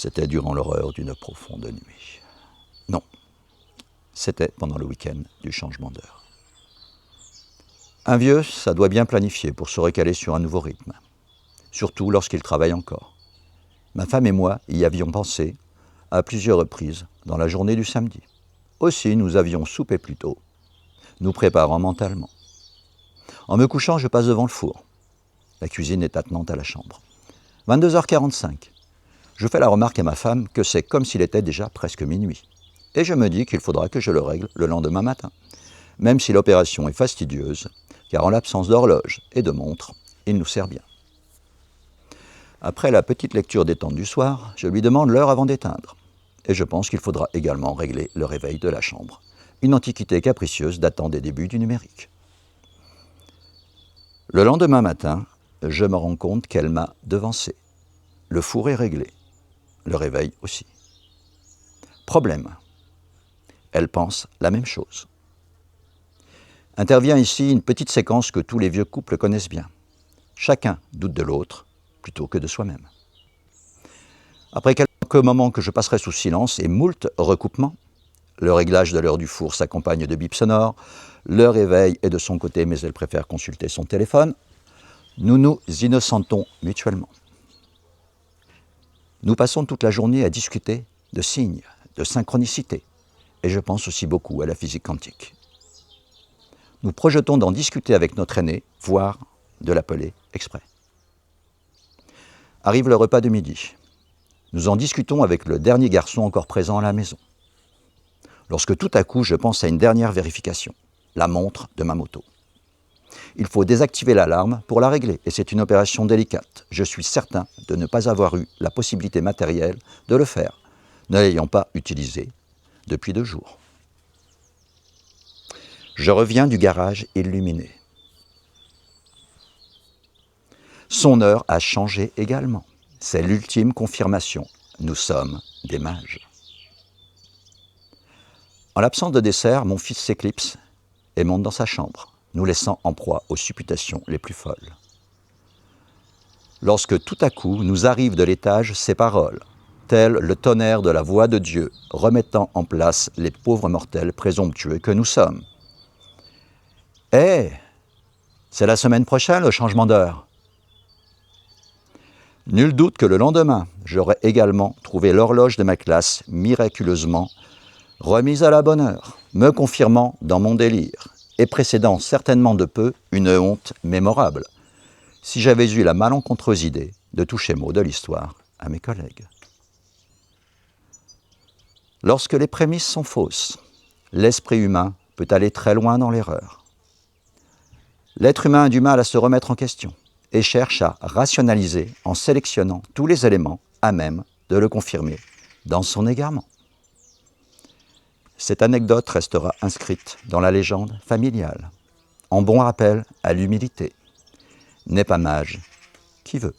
C'était durant l'horreur d'une profonde nuit. Non, c'était pendant le week-end du changement d'heure. Un vieux, ça doit bien planifier pour se recaler sur un nouveau rythme, surtout lorsqu'il travaille encore. Ma femme et moi y avions pensé à plusieurs reprises dans la journée du samedi. Aussi, nous avions soupé plus tôt, nous préparant mentalement. En me couchant, je passe devant le four. La cuisine est attenante à la chambre. 22h45. Je fais la remarque à ma femme que c'est comme s'il était déjà presque minuit. Et je me dis qu'il faudra que je le règle le lendemain matin. Même si l'opération est fastidieuse, car en l'absence d'horloge et de montre, il nous sert bien. Après la petite lecture détente du soir, je lui demande l'heure avant d'éteindre. Et je pense qu'il faudra également régler le réveil de la chambre. Une antiquité capricieuse datant des débuts du numérique. Le lendemain matin, je me rends compte qu'elle m'a devancé. Le four est réglé. Le réveil aussi. Problème. Elle pense la même chose. Intervient ici une petite séquence que tous les vieux couples connaissent bien. Chacun doute de l'autre plutôt que de soi-même. Après quelques moments que je passerai sous silence et moult recoupements, le réglage de l'heure du four s'accompagne de bips sonores, le réveil est de son côté mais elle préfère consulter son téléphone, nous nous innocentons mutuellement. Nous passons toute la journée à discuter de signes, de synchronicité, et je pense aussi beaucoup à la physique quantique. Nous projetons d'en discuter avec notre aîné, voire de l'appeler exprès. Arrive le repas de midi. Nous en discutons avec le dernier garçon encore présent à la maison. Lorsque tout à coup, je pense à une dernière vérification, la montre de ma moto. Il faut désactiver l'alarme pour la régler, et c'est une opération délicate. Je suis certain de ne pas avoir eu la possibilité matérielle de le faire, ne l'ayant pas utilisé depuis 2 jours. Je reviens du garage illuminé. Son heure a changé également. C'est l'ultime confirmation. Nous sommes des mages. En l'absence de dessert, mon fils s'éclipse et monte dans sa chambre, nous laissant en proie aux supputations les plus folles. Lorsque tout à coup nous arrivent de l'étage ces paroles, tel le tonnerre de la voix de Dieu, remettant en place les pauvres mortels présomptueux que nous sommes. « Hé, c'est la semaine prochaine le changement d'heure !» Nul doute que le lendemain, j'aurais également trouvé l'horloge de ma classe miraculeusement remise à la bonne heure, me confirmant dans mon délire, et précédant certainement de peu une honte mémorable, si j'avais eu la malencontreuse idée de toucher mot de l'histoire à mes collègues. Lorsque les prémices sont fausses, l'esprit humain peut aller très loin dans l'erreur. L'être humain a du mal à se remettre en question et cherche à rationaliser en sélectionnant tous les éléments à même de le confirmer dans son égarement. Cette anecdote restera inscrite dans la légende familiale, en bon rappel à l'humilité. N'est pas mage qui veut.